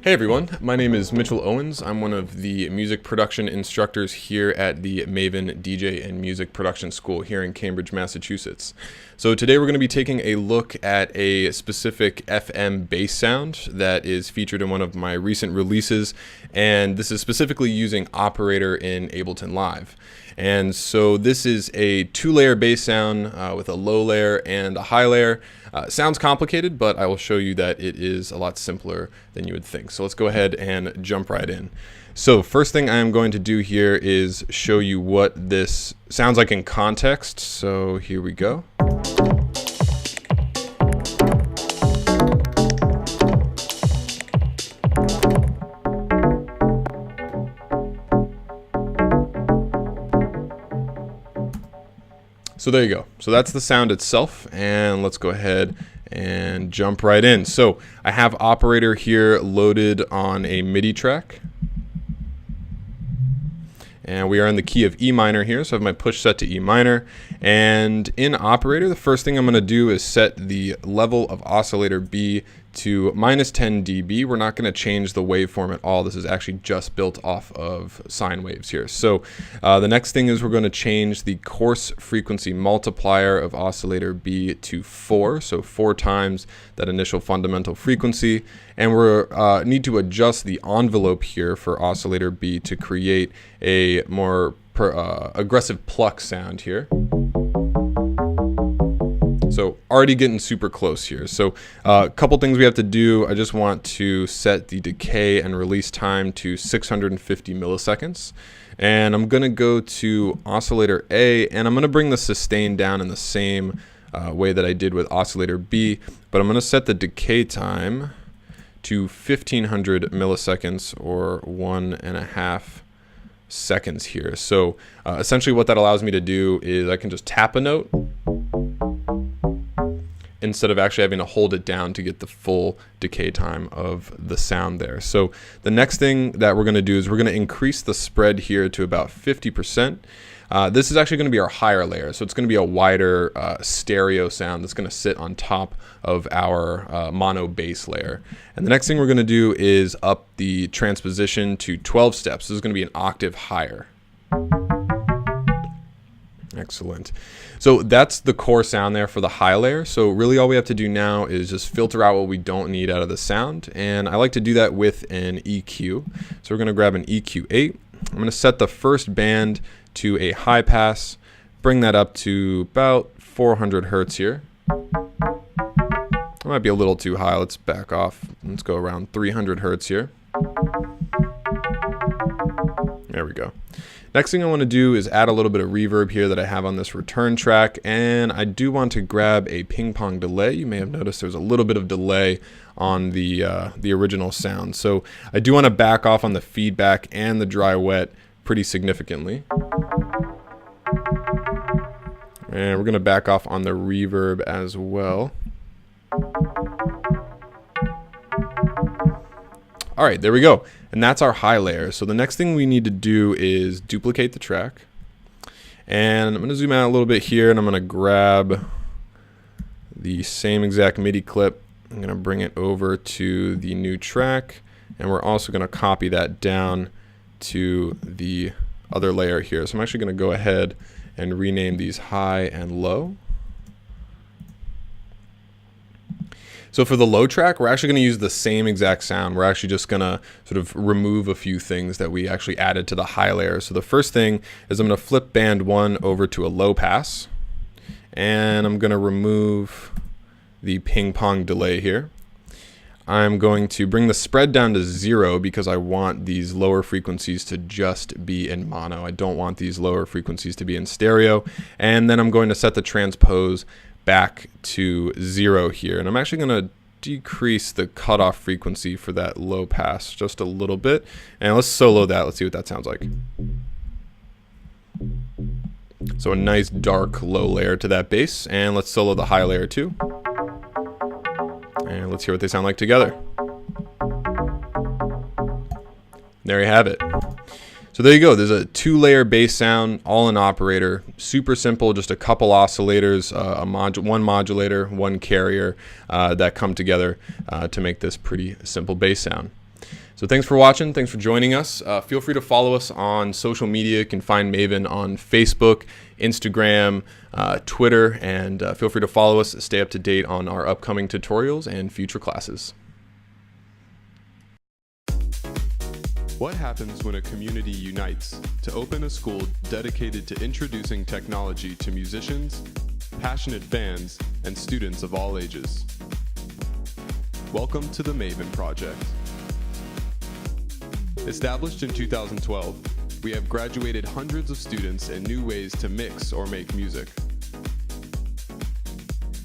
Hey everyone, my name is Mitchell Owens. I'm one of the music production instructors here at the Maven DJ and Music Production School here in Cambridge, Massachusetts. So today we're going to be taking a look at a specific FM bass sound that is featured in one of my recent releases, and this is specifically using Operator in Ableton Live. And so this is a two-layer bass sound with a low layer and a high layer. Sounds complicated, but I will show you that it is a lot simpler than you would think. So let's go ahead and jump right in. So first thing I am going to do here is show you what this sounds like in context. So here we go. So there you go. So that's the sound itself, and let's go ahead and jump right in. So I have Operator here loaded on a MIDI track, and we are in the key of E minor here, so I have my push set to E minor. And in Operator, the first thing I'm going to do is set the level of oscillator B to -10 dB. We're not going to change the waveform at all. This is actually just built off of sine waves here. So the next thing is we're going to change the coarse frequency multiplier of oscillator B to 4, so 4 times that initial fundamental frequency. And we need to adjust the envelope here for oscillator B to create a more aggressive pluck sound here. So already getting super close here. So a couple things we have to do. I just want to set the decay and release time to 650 milliseconds. And I'm going to go to oscillator A, and I'm going to bring the sustain down in the same way that I did with oscillator B. But I'm going to set the decay time to 1500 milliseconds, or 1.5 seconds here. So essentially what that allows me to do is I can just tap a note instead of actually having to hold it down to get the full decay time of the sound there. So the next thing that we're going to do is we're going to increase the spread here to about 50%. This is actually going to be our higher layer, so it's going to be a wider stereo sound that's going to sit on top of our mono bass layer. And the next thing we're going to do is up the transposition to 12 steps. This is going to be an octave higher. Excellent. So that's the core sound there for the high layer. So really all we have to do now is just filter out what we don't need out of the sound. And I like to do that with an EQ. So we're going to grab an EQ8. I'm going to set the first band to a high pass, bring that up to about 400 hertz here. It might be a little too high. Let's back off. Let's go around 300 hertz here. There we go. Next thing I want to do is add a little bit of reverb here that I have on this return track, and I do want to grab a ping pong delay. You may have noticed there's a little bit of delay on the original sound. So I do want to back off on the feedback and the dry wet pretty significantly. And we're going to back off on the reverb as well. All right, there we go. And that's our high layer. So the next thing we need to do is duplicate the track. And I'm going to zoom out a little bit here, and I'm going to grab the same exact MIDI clip. I'm going to bring it over to the new track, and we're also going to copy that down to the other layer here. So I'm actually going to go ahead and rename these high and low. So for the low track, we're actually going to use the same exact sound. We're actually just going to sort of remove a few things that we actually added to the high layer. So the first thing is I'm going to flip band 1 over to a low pass, and I'm going to remove the ping pong delay here. I'm going to bring the spread down to 0 because I want these lower frequencies to just be in mono. I don't want these lower frequencies to be in stereo. And then I'm going to set the transpose back to 0 here, and I'm actually going to decrease the cutoff frequency for that low pass just a little bit, and let's solo that. Let's see what that sounds like. So a nice dark low layer to that bass, and let's solo the high layer too, and let's hear what they sound like together. There you have it. So there you go. There's a 2-layer bass sound, all in Operator. Super simple, just a couple oscillators, one modulator, one carrier that come together to make this pretty simple bass sound. So thanks for watching. Thanks for joining us. Feel free to follow us on social media. You can find Maven on Facebook, Instagram, Twitter, and feel free to follow us. Stay up to date on our upcoming tutorials and future classes. What happens when a community unites to open a school dedicated to introducing technology to musicians, passionate fans, and students of all ages? Welcome to the Maven Project. Established in 2012, we have graduated hundreds of students in new ways to mix or make music.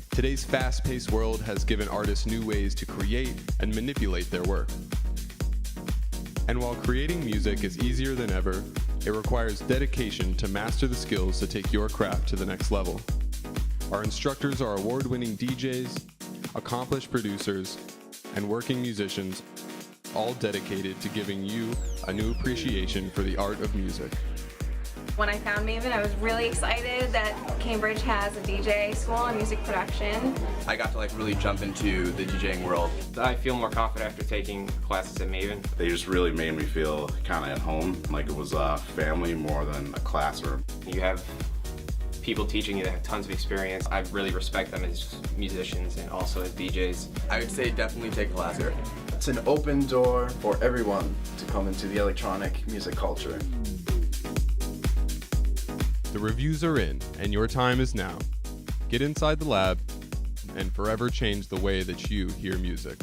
Today's fast-paced world has given artists new ways to create and manipulate their work. And while creating music is easier than ever, it requires dedication to master the skills to take your craft to the next level. Our instructors are award-winning DJs, accomplished producers, and working musicians, all dedicated to giving you a new appreciation for the art of music. When I found Maven, I was really excited that Cambridge has a DJ school in music production. I got to really jump into the DJing world. I feel more confident after taking classes at Maven. They just really made me feel kind of at home, like it was a family more than a classroom. You have people teaching you that have tons of experience. I really respect them as musicians and also as DJs. I would say definitely take a class here. It's an open door for everyone to come into the electronic music culture. The reviews are in, and your time is now. Get inside the lab and forever change the way that you hear music.